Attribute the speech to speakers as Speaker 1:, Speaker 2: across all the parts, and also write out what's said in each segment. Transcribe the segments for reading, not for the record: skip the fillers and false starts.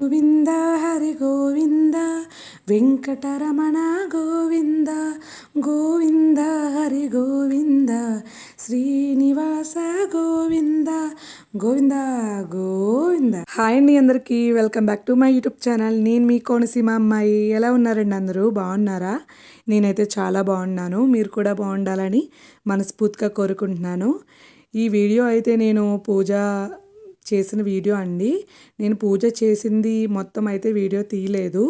Speaker 1: Govinda Hari Govinda Venkataramana Govinda Govinda Hari Govinda Srinivasa Govinda Govinda Govinda. Hi అండి, అందరికీ welcome back to my YouTube channel. నేను మీ కోనసీమ అమ్మాయి. ఎలా ఉన్నారండి అందరూ? బాగున్నారా? నేనైతే చాలా బాగున్నాను. మీరు కూడా బాగుండాలని మనస్ఫూర్తిగా కోరుకుంటున్నాను. ఈ వీడియో అయితే నేను పూజ చేసిన వీడియో అండి. నేను పూజ చేసింది మొత్తం అయితే వీడియో తీయలేదు.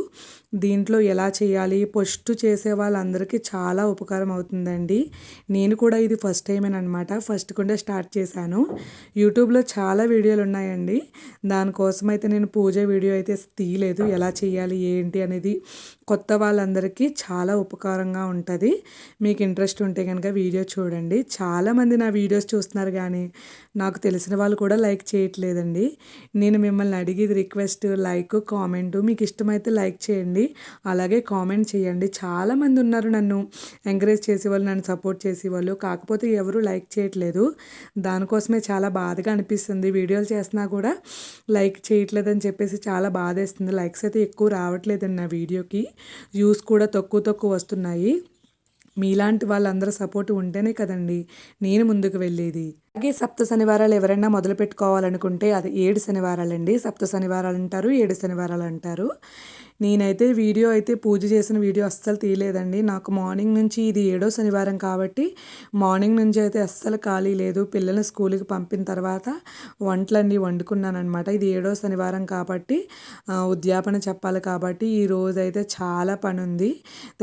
Speaker 1: దీంట్లో ఎలా చేయాలి, ఫస్ట్ చేసే వాళ్ళందరికీ చాలా ఉపకారం అవుతుందండి. నేను కూడా ఇది ఫస్ట్ టైమేనమాట. ఫస్ట్ కుండే స్టార్ట్ చేశాను. యూట్యూబ్లో చాలా వీడియోలు ఉన్నాయండి. దానికోసం అయితే నేను పూజ వీడియో అయితే తీయలేదు. ఎలా చేయాలి ఏంటి అనేది కొత్త వాళ్ళందరికీ చాలా ఉపకారంగా ఉంటుంది. మీకు ఇంట్రెస్ట్ ఉంటే కనుక వీడియో చూడండి. చాలామంది నా వీడియోస్ చూస్తున్నారు కానీ నాకు తెలిసిన వాళ్ళు కూడా లైక్ చేయట్లేదండి. నేను మిమ్మల్ని అడిగేది రిక్వెస్ట్, లైక్, కామెంట్. మీకు ఇష్టమైతే లైక్ చేయండి, అలాగే కామెంట్ చేయండి. చాలామంది ఉన్నారు నన్ను ఎంకరేజ్ చేసేవాళ్ళు, నన్ను సపోర్ట్ చేసేవాళ్ళు. కాకపోతే ఎవరు లైక్ చేయట్లేదు. దానికోసమే చాలా బాధగా అనిపిస్తుంది. వీడియోలు చేస్తున్నా కూడా లైక్ చేయట్లేదని చెప్పేసి చాలా బాధేస్తుంది. లైక్స్ అయితే ఎక్కువ రావట్లేదండి నా వీడియోకి. వ్యూస్ కూడా తక్కువ వస్తున్నాయి. మీలాంటి వాళ్ళందరూ సపోర్ట్ ఉంటేనే కదండి నేను ముందుకు వెళ్ళేది. అలాగే సప్త శనివారాలు ఎవరైనా మొదలు పెట్టుకోవాలనుకుంటే అది 7 శనివారాలండి. సప్త శనివారాలు అంటారు, 7 శనివారాలు అంటారు. నేనైతే వీడియో అయితే పూజ చేసిన వీడియో అస్సలు తీయలేదండి. నాకు మార్నింగ్ నుంచి ఇది 7వ శనివారం కాబట్టి మార్నింగ్ నుంచి అయితే అస్సలు ఖాళీ లేదు. పిల్లల్ని స్కూల్కి పంపిన తర్వాత వంటలన్నీ వండుకున్నాను అనమాట. ఇది 7వ శనివారం కాబట్టి ఉద్యాపన చెప్పాలి కాబట్టి ఈ రోజు అయితే చాలా పని ఉంది.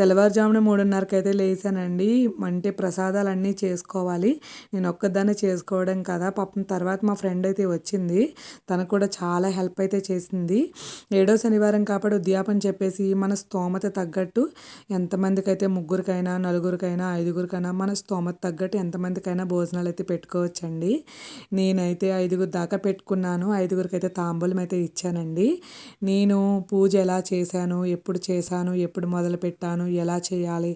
Speaker 1: తెల్లవారుజామున 3:30కి అయితే లేచానండి. అంటే ప్రసాదాలన్నీ చేసుకోవాలి. నేను ఒక్కదాన్నే చేసుకోవడం కదా, పాపం తర్వాత మా ఫ్రెండ్ అయితే వచ్చింది. తను కూడా చాలా హెల్ప్ అయితే చేసింది. 7వ శనివారం కాబట్టి ఉద్యాపన చెప్పేసి మన స్తోమత తగ్గట్టు ఎంతమందికైతే, ముగ్గురికైనా, నలుగురికైనా, 5గురికైనా మన స్తోమత తగ్గట్టు ఎంతమందికైనా భోజనాలు అయితే పెట్టుకోవచ్చండి. నేనైతే 5గురు దాకా పెట్టుకున్నాను. 5గురికి అయితే తాంబూలం అయితే ఇచ్చానండి. నేను పూజ ఎలా చేశాను, ఎప్పుడు చేశాను, ఎప్పుడు మొదలు పెట్టాను, ఎలా చేయాలి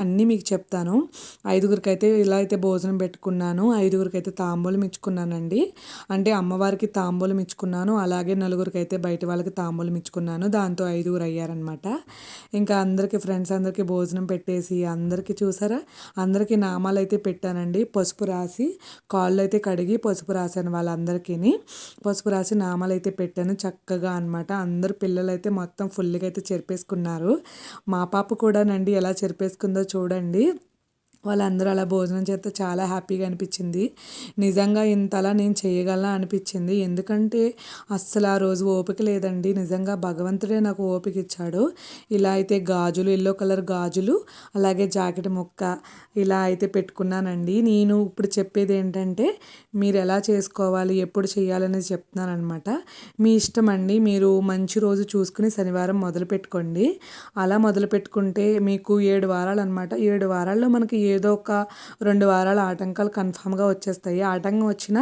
Speaker 1: అన్నీ మీకు చెప్తాను. 5గురికి అయితే ఇలా అయితే భోజనం పెట్టుకున్నాను. 5గురికి అయితే తాంబూలం ఇచ్చుకున్నానండి. అంటే అమ్మవారికి తాంబూలం ఇచ్చుకున్నాను, అలాగే నలుగురికి అయితే బయట వాళ్ళకి తాంబూలం ఇచ్చుకున్నాను. దాంతో 5గురు అయ్యారనమాట. ఇంకా అందరికీ, ఫ్రెండ్స్ అందరికీ భోజనం పెట్టేసి అందరికీ చూసారా, అందరికీ నామాలు అయితే పెట్టానండి. పసుపు రాసి కాళ్ళు అయితే కడిగి పసుపు రాశాను వాళ్ళందరికీ. పసుపు రాసి నామాలు అయితే పెట్టాను చక్కగా అనమాట. అందరు పిల్లలు అయితే మొత్తం ఫుల్గా అయితే చెరిపేసుకున్నారు. మా పాప కూడానండి ఎలా చెరిపేసుకుందో చూడండి. వాళ్ళందరూ అలా భోజనం చేస్తే చాలా హ్యాపీగా అనిపించింది. నిజంగా ఇంతలా నేను చేయగలనా అనిపించింది. ఎందుకంటే అస్సలు ఆ రోజు ఓపిక లేదండి. నిజంగా భగవంతుడే నాకు ఓపిక ఇచ్చాడు. ఇలా అయితే గాజులు, ఎల్లో కలర్ గాజులు, అలాగే జాకెట్ ముక్క ఇలా అయితే పెట్టుకున్నానండి. నేను ఇప్పుడు చెప్పేది ఏంటంటే మీరు ఎలా చేసుకోవాలి, ఎప్పుడు చేయాలనేది చెప్తున్నాను అనమాట. మీ ఇష్టం అండి. మీరు మంచి రోజు చూసుకుని శనివారం మొదలు పెట్టుకోండి. అలా మొదలు పెట్టుకుంటే మీకు 7 వారాలు అనమాట. 7 వారాల్లో మనకి ఏదో ఒక 2 వారాల ఆటంకాలు కన్ఫామ్గా వచ్చేస్తాయి. ఆటంకం వచ్చిన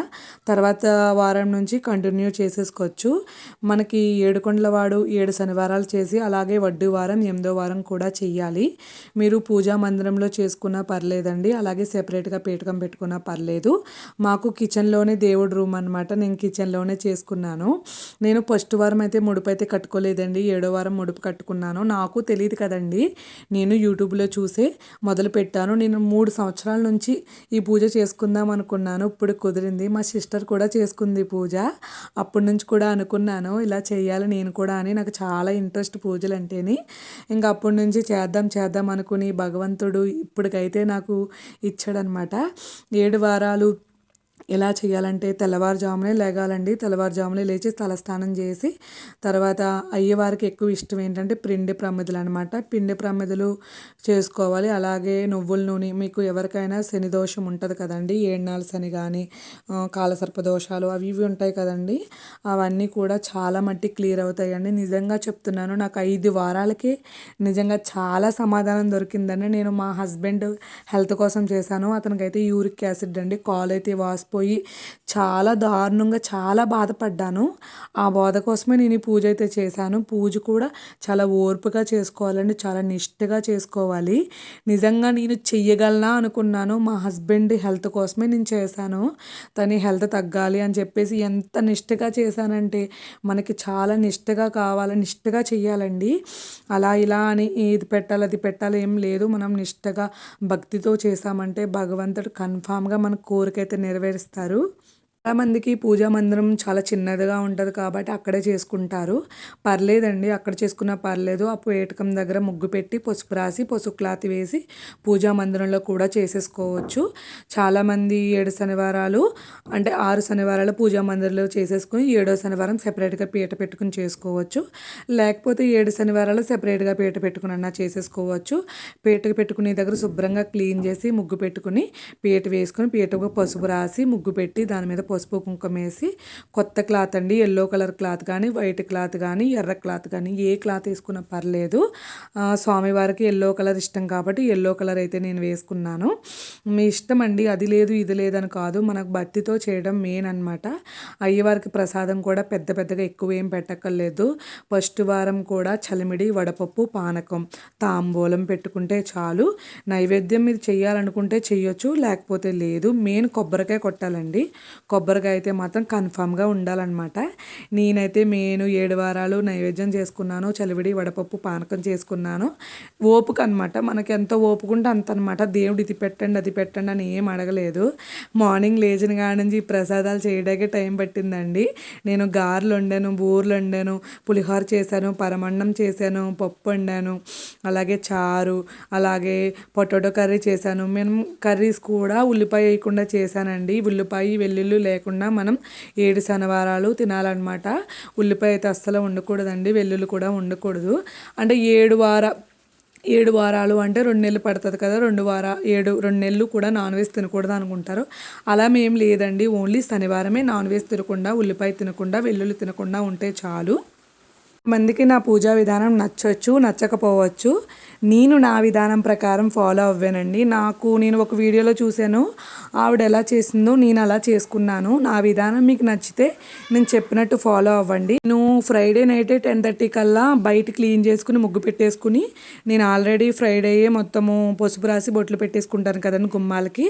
Speaker 1: తర్వాత వారం నుంచి కంటిన్యూ చేసేసుకోవచ్చు. మనకి 7 కొండలవాడు 7 శనివారాలు చేసి అలాగే వడ్డీ వారం 8వ వారం కూడా చెయ్యాలి. మీరు పూజా మందిరంలో చేసుకున్నా పర్లేదండి, అలాగే సెపరేట్గా పీఠకం పెట్టుకున్నా పర్లేదు. మాకు కిచెన్లోనే దేవుడు రూమ్ అనమాట. నేను కిచెన్లోనే చేసుకున్నాను. నేను ఫస్ట్ వారం అయితే ముడుపు అయితే కట్టుకోలేదండి. 7వ వారం ముడుపు కట్టుకున్నాను. నాకు తెలియదు కదండి, నేను యూట్యూబ్లో చూసే మొదలు పెట్టాను. నేను 3 సంవత్సరాల నుంచి ఈ పూజ చేసుకుందాం అనుకున్నాను. ఇప్పుడు కుదిరింది. మా సిస్టర్ కూడా చేసుకుంది పూజ. అప్పటి నుంచి కూడా అనుకున్నాను ఇలా చేయాలి నేను కూడా అని. నాకు చాలా ఇంట్రెస్ట్ పూజలు అంటేని. ఇంకా అప్పటి నుంచి చేద్దాం అనుకుని భగవంతుడు ఇప్పటికైతే నాకు ఇచ్చాడనమాట. 7 వారాలు ఎలా చేయాలంటే తెల్లవారుజామునే లేగాలండి. తెల్లవారుజామునే లేచి తలస్నానం చేసి తర్వాత అయ్యవారికి ఎక్కువ ఇష్టం ఏంటంటే పిండి ప్రమిదలు అనమాట. పిండి ప్రమిదలు చేసుకోవాలి. అలాగే నువ్వుల నూనె. మీకు ఎవరికైనా శని దోషం ఉంటుంది కదండి, ఏడ్నాళ్ళ శని కానీ, కాలసర్ప దోషాలు అవి ఇవి ఉంటాయి కదండి, అవన్నీ కూడా చాలా మట్టి క్లియర్ అవుతాయండి. నిజంగా చెప్తున్నాను, నాకు 5 వారాలకే నిజంగా చాలా సమాధానం దొరికిందండి. నేను మా హస్బెండ్ హెల్త్ కోసం చేశాను. అతనికైతే యూరిక్ యాసిడ్ అండి, కాలు అయితే వాసిపోయి మోసపోయి చాలా దారుణంగా చాలా బాధపడ్డాను. ఆ బాధ కోసమే నేను ఈ పూజ అయితే చేశాను. పూజ కూడా చాలా ఓర్పుగా చేసుకోవాలండి. చాలా నిష్టగా చేసుకోవాలి. నిజంగా నేను చెయ్యగలనా అనుకున్నాను. మా హస్బెండ్ హెల్త్ కోసమే నేను చేశాను. తని హెల్త్ తగ్గాలి అని చెప్పేసి ఎంత నిష్టగా చేశానంటే మనకి చాలా నిష్టగా కావాలి, నిష్టగా చెయ్యాలండి. అలా ఇలా అని ఇది పెట్టాలి అది పెట్టాలి ఏం లేదు. మనం నిష్టగా భక్తితో చేశామంటే భగవంతుడు కన్ఫామ్గా మన కోరికైతే నెరవేరుస్తారు. చాలామందికి పూజా మందిరం చాలా చిన్నదిగా ఉంటుంది కాబట్టి అక్కడే చేసుకుంటారు. పర్లేదండి, అక్కడ చేసుకున్నా పర్లేదు. ఆ పేటకం దగ్గర ముగ్గు పెట్టి పసుపు రాసి పసుపు క్లాత్ వేసి పూజా మందిరంలో కూడా చేసేసుకోవచ్చు. చాలామంది 7 శనివారాలు అంటే 6 శనివారాలు పూజా మందిరంలో చేసేసుకొని 7వ శనివారం సెపరేట్గా పీట పెట్టుకుని చేసుకోవచ్చు. లేకపోతే 7 శనివారాలు సెపరేట్గా పీట పెట్టుకుని చేసేసుకోవచ్చు. పీటకు పెట్టుకునే దగ్గర శుభ్రంగా క్లీన్ చేసి ముగ్గు పెట్టుకుని పీట వేసుకొని పీటకు పసుపు రాసి ముగ్గు పెట్టి దాని మీద పసుపు కుంకుమ వేసి కొత్త క్లాత్ అండి, ఎల్లో కలర్ క్లాత్ కానీ వైట్ క్లాత్ కానీ ఎర్ర క్లాత్ కానీ ఏ క్లాత్ వేసుకున్నా పర్లేదు. స్వామివారికి ఎల్లో కలర్ ఇష్టం కాబట్టి ఎల్లో కలర్ అయితే నేను వేసుకున్నాను. మీ ఇష్టం అండి, అది లేదు ఇది లేదని కాదు, మనకు భక్తితో చేయడం మెయిన్ అనమాట. అయ్యవారికి ప్రసాదం కూడా పెద్ద పెద్దగా ఎక్కువ ఏం పెట్టక్కర్లేదు. ఫస్ట్ వారం కూడా చలిమిడి వడపప్పు పానకం తాంబూలం పెట్టుకుంటే చాలు. నైవేద్యం మీరు చేయాలనుకుంటే చెయ్యొచ్చు, లేకపోతే లేదు. మెయిన్ కొబ్బరికాయ కొట్టాలండి. కొబ్బరికాయ అయితే మాత్రం కన్ఫామ్గా ఉండాలన్నమాట. నేనైతే 7 వారాలు నైవేద్యం చేసుకున్నాను. చలివిడి వడపప్పు పానకం చేసుకున్నాను. ఓపిక అనమాట, మనకి ఎంత ఓపిక ఉంటే అంత అనమాట. దేవుడు ఇది పెట్టండి అది పెట్టండి అని ఏం అడగలేదు. మార్నింగ్ లేచిన కాడి నుంచి ప్రసాదాలు చేయడానికే టైం పట్టిందండి. నేను గారెలు వండాను, బూరెలు వండాను, పులిహోర చేశాను, పరమన్నం చేశాను, పప్పు వండాను, అలాగే చారు, అలాగే పొటాటో కర్రీ చేశాను. మేము కర్రీస్ కూడా ఉల్లిపాయ వేయకుండా చేశానండి. ఉల్లిపాయ వెల్లుల్లి లేకుండా మనం 7 శనివారాలు తినాలన్నమాట. ఉల్లిపాయ అయితే అస్సలు ఉండకూడదండి, వెల్లుల్లి కూడా ఉండకూడదు. అంటే 7 వారాలు అంటే 2 నెలలు పడుతుంది కదా, 2 నెలలు కూడా నాన్ వెజ్ తినకూడదు అనుకుంటారు. అలా మేము లేదండి, ఓన్లీ శనివారమే నాన్ వెజ్ తినకుండా ఉల్లిపాయ తినకుండా వెల్లుల్లి తినకుండా ఉంటే చాలు. మందికి నా పూజా విధానం నచ్చవచ్చు, నచ్చకపోవచ్చు. నేను నా విధానం ప్రకారం ఫాలో అవ్వానండి. నేను ఒక వీడియోలో చూశాను, ఆవిడ ఎలా చేసిందో నేను అలా చేసుకున్నాను. నా విధానం మీకు నచ్చితే నేను చెప్పినట్టు ఫాలో అవ్వండి. నేను ఫ్రైడే నైట్ 10:30 కల్లా బయట క్లీన్ చేసుకుని ముగ్గు పెట్టేసుకుని, నేను ఆల్రెడీ ఫ్రైడేయే మొత్తము పసుపు రాసి బొట్లు పెట్టేసుకుంటాను కదండి గుమ్మాలకి.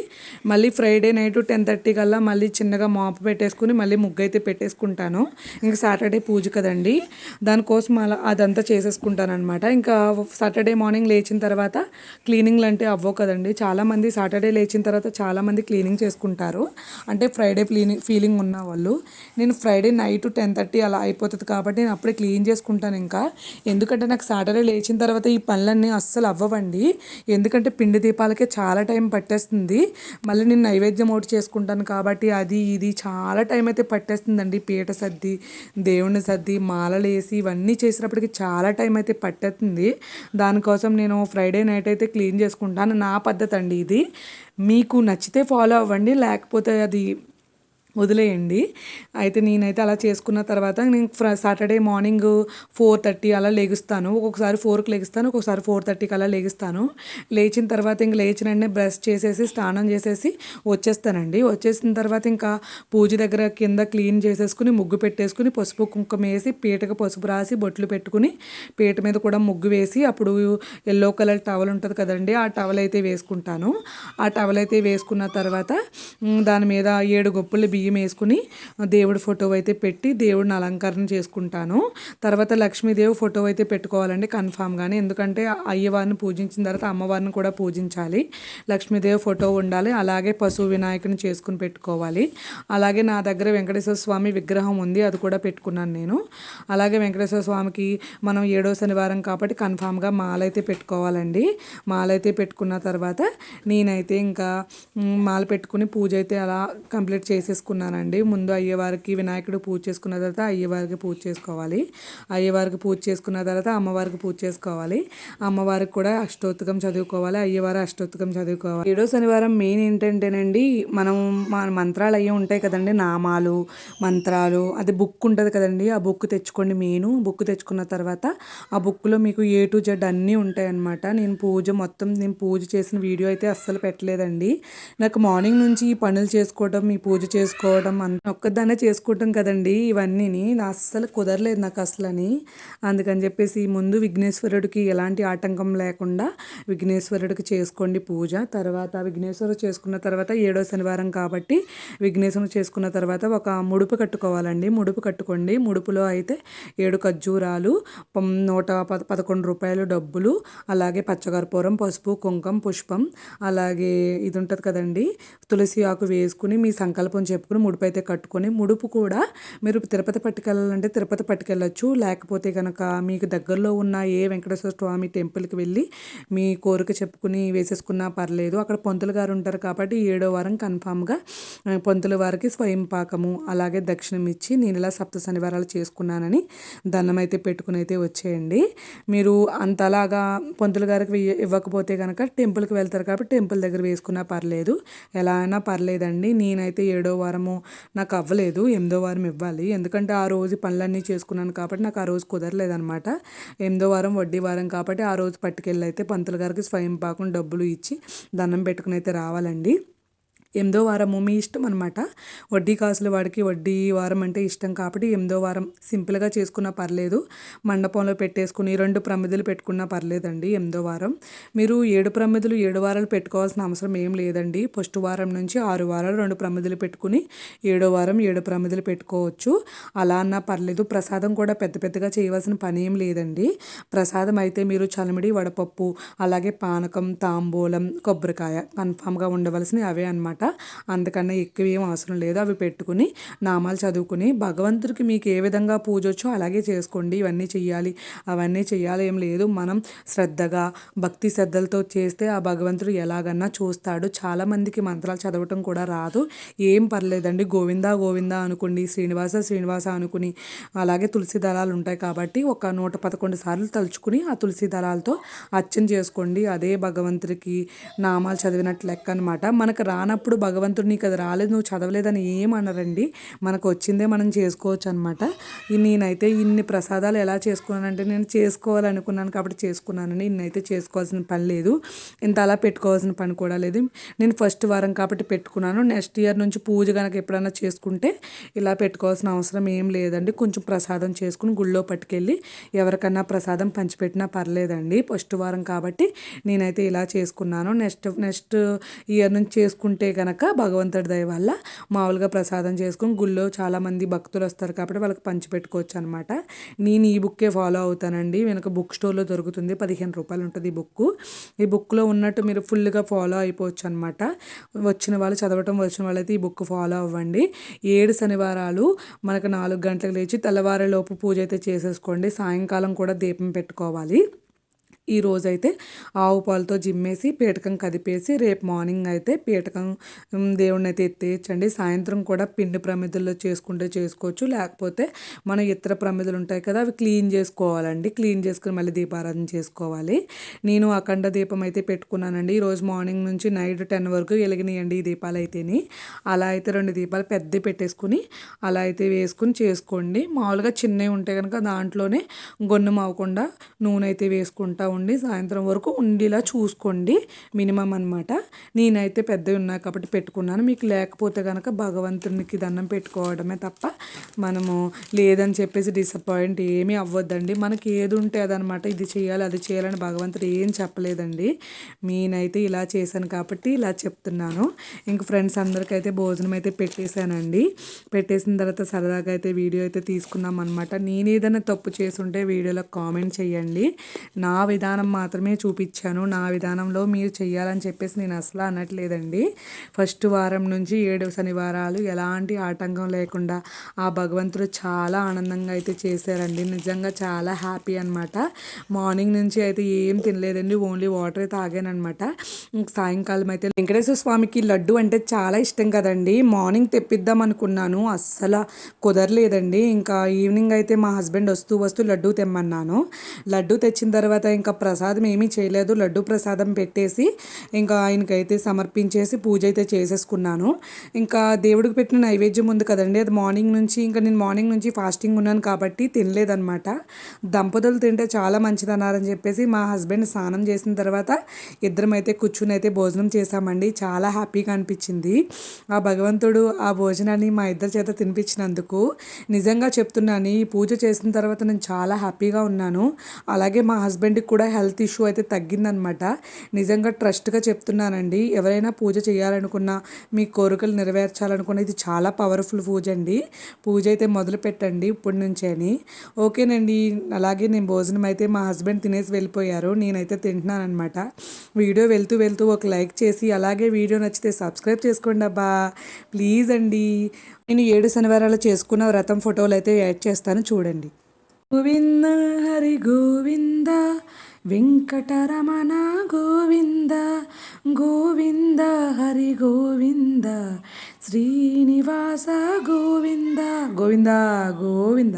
Speaker 1: మళ్ళీ ఫ్రైడే నైట్ 10:30 కల్లా మళ్ళీ చిన్నగా మాపు పెట్టేసుకుని మళ్ళీ ముగ్గు అయితే పెట్టేసుకుంటాను. ఇంకా సాటర్డే పూజ కదండి, దానికోసం అలా అదంతా చేసేసుకుంటాను అనమాట. ఇంకా సాటర్డే మార్నింగ్ లేచిన తర్వాత క్లీనింగ్లు అంటే అవ్వవు కదండి. చాలామంది సాటర్డే లేచిన తర్వాత చాలామంది క్లీనింగ్ చేసుకుంటారు, అంటే ఫ్రైడే ఫీలింగ్ ఉన్న వాళ్ళు. నేను ఫ్రైడే నైట్ 10:30 అలా అయిపోతుంది కాబట్టి నేను అప్పుడే క్లీన్ చేసుకుంటాను. ఇంకా ఎందుకంటే నాకు సాటర్డే లేచిన తర్వాత ఈ పనులన్నీ అస్సలు అవ్వవండి. ఎందుకంటే పిండి దీపాలకే చాలా టైం పట్టేస్తుంది. మళ్ళీ నేను నైవేద్యం ఒకటి చేసుకుంటాను కాబట్టి అది ఇది చాలా టైం అయితే పట్టేస్తుందండి. పీట సర్ది, దేవుని సర్ది, మాలలు వేసి ఇవన్నీ చేసినప్పటికీ చాలా టైం అయితే పట్టేస్తుంది. దానికోసం నేను ఫ్రైడే నైట్ అయితే క్లీన్ చేసుకుంటాను. నా పద్ధతి అండి ఇది. మీకు నచ్చితే ఫాలో అవ్వండి, లేకపోతే అది వదిలేయండి. అయితే నేనైతే అలా చేసుకున్న తర్వాత నేను సాటర్డే మార్నింగ్ 4:30 అలా లెగుస్తాను. ఒక్కొక్కసారి 4కి లెగుస్తాను, ఒక్కొక్కసారి 4:30కి అలా లెగుస్తాను. లేచిన తర్వాత ఇంక లేచిన వెంటనే బ్రష్ చేసేసి స్నానం చేసేసి వచ్చేస్తానండి. వచ్చేసిన తర్వాత ఇంకా పూజ దగ్గర కింద క్లీన్ చేసేసుకుని ముగ్గు పెట్టేసుకుని పసుపు కుంకుమ వేసి పీటకు పసుపు రాసి బొట్లు పెట్టుకుని పీట మీద కూడా ముగ్గు వేసి అప్పుడు ఎల్లో కలర్ టవల్ ఉంటుంది కదండి, ఆ టవల్ అయితే వేసుకుంటాను. ఆ టవల్ అయితే వేసుకున్న తర్వాత దాని మీద 7 గొప్పలు బియ్యం వేసుకుని దేవుడి ఫోటో అయితే పెట్టి దేవుడిని అలంకరణ చేసుకుంటాను. తర్వాత లక్ష్మీదేవి ఫోటో అయితే పెట్టుకోవాలండి కన్ఫామ్గానే. ఎందుకంటే అయ్యవారిని పూజించిన తర్వాత అమ్మవారిని కూడా పూజించాలి. లక్ష్మీదేవి ఫోటో ఉండాలి. అలాగే పశువు వినాయకుని చేసుకుని పెట్టుకోవాలి. అలాగే నా దగ్గర వెంకటేశ్వర స్వామి విగ్రహం ఉంది, అది కూడా పెట్టుకున్నాను నేను. అలాగే వెంకటేశ్వర స్వామికి మనం 7వ శనివారం కాబట్టి కన్ఫామ్గా మాలైతే పెట్టుకోవాలండి. మాలైతే పెట్టుకున్న తర్వాత నేనైతే ఇంకా మాల పెట్టుకుని పూజ అయితే అలా కంప్లీట్ చేసేసుకున్నాను. చేసుకున్నానండి. ముందు అయ్యవారికి వినాయకుడు పూజ చేసుకున్న తర్వాత అయ్యవారికి పూజ చేసుకోవాలి. అయ్యవారికి పూజ చేసుకున్న తర్వాత అమ్మవారికి పూజ చేసుకోవాలి. అమ్మవారికి కూడా అష్టోత్తకం చదువుకోవాలి. అయ్యవారు అష్టోత్తకం చదువుకోవాలి. 7వ శనివారం మెయిన్ ఏంటంటేనండి, మనం మన మంత్రాలు అయ్యి ఉంటాయి కదండి, నామాలు మంత్రాలు, అది బుక్ ఉంటుంది కదండి, ఆ బుక్ తెచ్చుకోండి. మెయిన్ బుక్ తెచ్చుకున్న తర్వాత ఆ బుక్లో మీకు A to Z అన్నీ ఉంటాయి అన్నమాట. నేను పూజ చేసిన వీడియో అయితే అస్సలు పెట్టలేదండి. నాకు మార్నింగ్ నుంచి ఈ పనులు చేసుకోవడం, ఈ పూజ చేసుకోవడం ఒక్కదాన్నే చేసుకోవటం కదండి, ఇవన్నీని అస్సలు కుదరలేదు నాకు అసలని. అందుకని చెప్పేసి ముందు విఘ్నేశ్వరుడికి ఎలాంటి ఆటంకం లేకుండా విఘ్నేశ్వరుడికి చేసుకోండి పూజ. తర్వాత విఘ్నేశ్వరుడు చేసుకున్న తర్వాత 7వ శనివారం కాబట్టి విఘ్నేశ్వరుడు చేసుకున్న తర్వాత ఒక ముడుపు కట్టుకోవాలండి. ముడుపు కట్టుకోండి. ముడుపులో అయితే 7 ఖర్జూరాలు, 111 రూపాయలు డబ్బులు, అలాగే పచ్చకర్పూరం, పసుపు, కుంకుమ, పుష్పం, అలాగే ఇది ఉంటుంది కదండి తులసి ఆకు వేసుకుని మీ సంకల్పం చెప్పుకుని ముడుపు అయితే కట్టుకొని, ముడుపు కూడా మీరు తిరుపతి పట్టుకెళ్ళాలంటే తిరుపతి పట్టుకెళ్ళచ్చు. లేకపోతే కనుక మీకు దగ్గరలో ఉన్న ఏ వెంకటేశ్వర స్వామి టెంపుల్కి వెళ్ళి మీ కోరిక చెప్పుకుని వేసేసుకున్నా పర్లేదు. అక్కడ పంతులు గారు ఉంటారు కాబట్టి 7వ వారం కన్ఫామ్గా పంతుల వారికి స్వయం పాకము అలాగే దక్షిణం ఇచ్చి నేను ఇలా 7 శనివారాలు చేసుకున్నానని దండం అయితే పెట్టుకుని అయితే వచ్చేయండి. మీరు అంతలాగా పంతులు గారికి ఇవ్వకపోతే కనుక టెంపుల్కి వెళ్తారు కాబట్టి టెంపుల్ దగ్గర వేసుకున్నా పర్లేదు, ఎలా అయినా పర్లేదండి. నేనైతే 7వ వారము నాకు అవ్వలేదు, 8వ వారం ఇవ్వాలి. ఎందుకంటే ఆ రోజు పనులన్నీ చేసుకున్నాను కాబట్టి నాకు ఆ రోజు కుదరలేదనమాట. 8వ వారం వడ్డీ వారం కాబట్టి ఆ రోజు పట్టుకెళ్ళి అయితే పంతులు గారికి స్వయం పాకం డబ్బులు ఇచ్చి దండం పెట్టుకుని అయితే రావాలండి. 8వ వారము మీ ఇష్టం అనమాట. వడ్డీ కాసుల వాడికి వడ్డీ వారం అంటే ఇష్టం కాబట్టి 8వ వారం సింపుల్గా చేసుకున్నా పర్లేదు. మండపంలో పెట్టేసుకుని 2 ప్రమిదలు పెట్టుకున్నా పర్లేదండి. 8వ వారం మీరు 7 ప్రమిదలు 7 వారాలు పెట్టుకోవాల్సిన అవసరం ఏం లేదండి. ఫస్ట్ వారం నుంచి 6 వారాలు 2 ప్రమిదలు పెట్టుకుని 7వ వారం 7 ప్రమిదలు పెట్టుకోవచ్చు. అలా అన్నా పర్లేదు. ప్రసాదం కూడా పెద్దగా చేయవలసిన పని ఏం లేదండి. ప్రసాదం అయితే మీరు చలిమిడి, వడపప్పు, అలాగే పానకం, తాంబూలం, కొబ్బరికాయ కన్ఫామ్గా ఉండవలసినవి అవే అనమాట. అందుకన్నా ఎక్కువ ఏం అవసరం లేదు. అవి పెట్టుకుని నామాలు చదువుకుని భగవంతుడికి మీకు ఏ విధంగా పూజ వచ్చో అలాగే చేసుకోండి. ఇవన్నీ చెయ్యాలి అవన్నీ చెయ్యాలి ఏం లేదు. మనం శ్రద్ధగా భక్తి శ్రద్ధలతో చేస్తే ఆ భగవంతుడు ఎలాగన్నా చూస్తాడు. చాలామందికి మంత్రాలు చదవటం కూడా రాదు, ఏం పర్లేదండి. గోవిందా గోవిందా అనుకోండి, శ్రీనివాస శ్రీనివాస అనుకుని, అలాగే తులసి దళాలు ఉంటాయి కాబట్టి ఒక 111 సార్లు తలుచుకుని ఆ తులసి దళాలతో అర్చన చేసుకోండి. అదే భగవంతుడికి నామాలు చదివినట్లు లెక్క అనమాట. మనకు రానప్పుడు భగవంతుడు నీకు అది రాలేదు, నువ్వు చదవలేదని ఏమనరండి. మనకు వచ్చిందే మనం చేసుకోవచ్చు అనమాట. నేనైతే ఇన్ని ప్రసాదాలు ఎలా చేసుకున్నానంటే నేను చేసుకోవాలనుకున్నాను కాబట్టి చేసుకున్నానండి. ఇన్నైతే చేసుకోవాల్సిన పని లేదు, ఇంత అలా పెట్టుకోవాల్సిన పని కూడా లేదు. నేను ఫస్ట్ వారం కాబట్టి పెట్టుకున్నాను. నెక్స్ట్ ఇయర్ నుంచి పూజ కనుక ఎప్పుడైనా చేసుకుంటే ఇలా పెట్టుకోవాల్సిన అవసరం ఏం లేదండి. కొంచెం ప్రసాదం చేసుకుని గుళ్ళో పట్టుకెళ్ళి ఎవరికన్నా ప్రసాదం పంచిపెట్టినా పర్లేదండి. ఫస్ట్ వారం కాబట్టి నేనైతే ఇలా చేసుకున్నాను. నెక్స్ట్ ఇయర్ నుంచి చేసుకుంటే కనుక భగవంతుడి దయ వల్ల మామూలుగా ప్రసాదం చేసుకుని గుళ్ళో చాలామంది భక్తులు వస్తారు కాబట్టి వాళ్ళకి పంచిపెట్టుకోవచ్చు అనమాట. నేను ఈ బుక్కే ఫాలో అవుతానండి. వెనక బుక్ స్టోర్లో దొరుకుతుంది, 15 రూపాయలు ఉంటుంది ఈ బుక్. ఈ బుక్లో ఉన్నట్టు మీరు ఫుల్గా ఫాలో అయిపోవచ్చు అనమాట. వచ్చిన వాళ్ళు చదవటం వచ్చిన వాళ్ళైతే ఈ బుక్ ఫాలో అవ్వండి. 7 శనివారాలు మనకు 4 గంటలకు లేచి తెల్లవారేలోపు పూజ అయితే చేసేసుకోండి. సాయంకాలం కూడా దీపం పెట్టుకోవాలి. ఈ రోజైతే ఆవు పాలతో జిమ్మేసి పీటకం కదిపేసి రేపు మార్నింగ్ అయితే పీటకం దేవుడిని అయితే ఎత్తేయచ్చండి. సాయంత్రం కూడా పిండి ప్రమిదల్లో చేసుకుంటే చేసుకోవచ్చు, లేకపోతే మన ఇతర ప్రమిదలు ఉంటాయి కదా అవి క్లీన్ చేసుకోవాలండి. క్లీన్ చేసుకుని మళ్ళీ దీపారాధన చేసుకోవాలి. నేను అఖండ దీపం అయితే పెట్టుకున్నానండి. ఈరోజు మార్నింగ్ నుంచి నైట్ 10 వరకు వెలిగినాయండి ఈ దీపాలు అయితేని. అలా అయితే 2 దీపాలు పెద్దవి పెట్టేసుకుని అలా అయితే వేసుకుని చేసుకోండి. మామూలుగా చిన్నవి ఉంటే కనుక దాంట్లోనే గొన్నం అవ్వకుండా నూనె అయితే వేసుకుంటా ఉండి సాయంత్రం వరకు ఉండేలా చూసుకోండి మినిమం అనమాట. నేనైతే పెద్దవి ఉన్నాయి కాబట్టి పెట్టుకున్నాను. మీకు లేకపోతే కనుక భగవంతునికి దండం పెట్టుకోవడమే తప్ప మనము లేదని చెప్పేసి డిసప్పాయింట్ ఏమీ అవ్వద్దండి. మనకి ఏది ఉంటే అదనమాట, ఇది చేయాలి అది చేయాలని భగవంతుడు ఏం చెప్పలేదండి. నేనైతే ఇలా చేశాను కాబట్టి ఇలా చెప్తున్నాను. ఇంక ఫ్రెండ్స్ అందరికైతే భోజనం అయితే పెట్టేశానండి. పెట్టేసిన తర్వాత సరదాగా అయితే వీడియో అయితే తీసుకున్నాం అనమాట. నేను ఏదైనా తప్పు చేసుంటే వీడియోలో కామెంట్ చేయండి. నా విధానం విధానం మాత్రమే చూపించాను. నా విధానంలో మీరు చెయ్యాలని చెప్పేసి నేను అసలు అనట్లేదండి. ఫస్ట్ వారం నుంచి 7 శనివారాలు ఎలాంటి ఆటంకం లేకుండా ఆ భగవంతుడు చాలా ఆనందంగా అయితే చేశారండి. నిజంగా చాలా హ్యాపీ అనమాట. మార్నింగ్ నుంచి అయితే ఏం తినలేదండి. ఓన్లీ వాటరే తాగాననమాట. సాయంకాలం అయితే వెంకటేశ్వర స్వామికి లడ్డు అంటే చాలా ఇష్టం కదండి. మార్నింగ్ తెప్పిద్దాం అనుకున్నాను, అస్సలు కుదరలేదండి. ఇంకా ఈవినింగ్ అయితే మా హస్బెండ్ వస్తూ లడ్డు తెమ్మన్నాను. లడ్డు తెచ్చిన తర్వాత ఇంకా ప్రసాదం ఏమీ చేయలేదు. లడ్డు ప్రసాదం పెట్టేసి ఇంకా ఆయనకైతే సమర్పించేసి పూజ అయితే చేసేసుకున్నాను. ఇంకా దేవుడికి పెట్టిన నైవేద్యం ఉంది కదండి, అది మార్నింగ్ నుంచి ఇంకా నేను మార్నింగ్ నుంచి ఫాస్టింగ్ ఉన్నాను కాబట్టి తినలేదనమాట. దంపతులు తింటే చాలా మంచిదన్నారని చెప్పేసి మా హస్బెండ్ స్నానం చేసిన తర్వాత ఇద్దరం అయితే కూర్చుని అయితే భోజనం చేశామండి. చాలా హ్యాపీగా అనిపించింది. ఆ భగవంతుడు ఆ భోజనాన్ని మా ఇద్దరి చేత తినిపించినందుకు నిజంగా చెప్తున్నాను, ఈ పూజ చేసిన తర్వాత నేను చాలా హ్యాపీగా ఉన్నాను. అలాగే మా హస్బెండ్కి కూడా హెల్త్ ఇష్యూ అయితే తగ్గిందనమాట. నిజంగా ట్రస్ట్గా చెప్తున్నానండి. ఎవరైనా పూజ చేయాలనుకున్నా, మీ కోరికలు నెరవేర్చాలనుకున్నా ఇది చాలా పవర్ఫుల్ పూజ అండి. పూజ అయితే మొదలు పెట్టండి ఇప్పటి నుంచే అని. ఓకేనండి. అలాగే నేను భోజనం అయితే మా హస్బెండ్ తినేసి వెళ్ళిపోయారు. నేనైతే తింటున్నాను అనమాట. వీడియో వెళ్తూ ఒక లైక్ చేసి అలాగే వీడియో నచ్చితే సబ్స్క్రైబ్ చేసుకోండి అబ్బా, ప్లీజ్ అండి. నేను 7 శనివారాలు చేసుకున్న వ్రతం ఫోటోలు అయితే యాడ్ చేస్తాను, చూడండి. గోవింద హరి గోవింద వెంకటరమణ గోవింద, గోవింద హరి గోవింద శ్రీనివాస గోవింద, గోవింద గోవింద.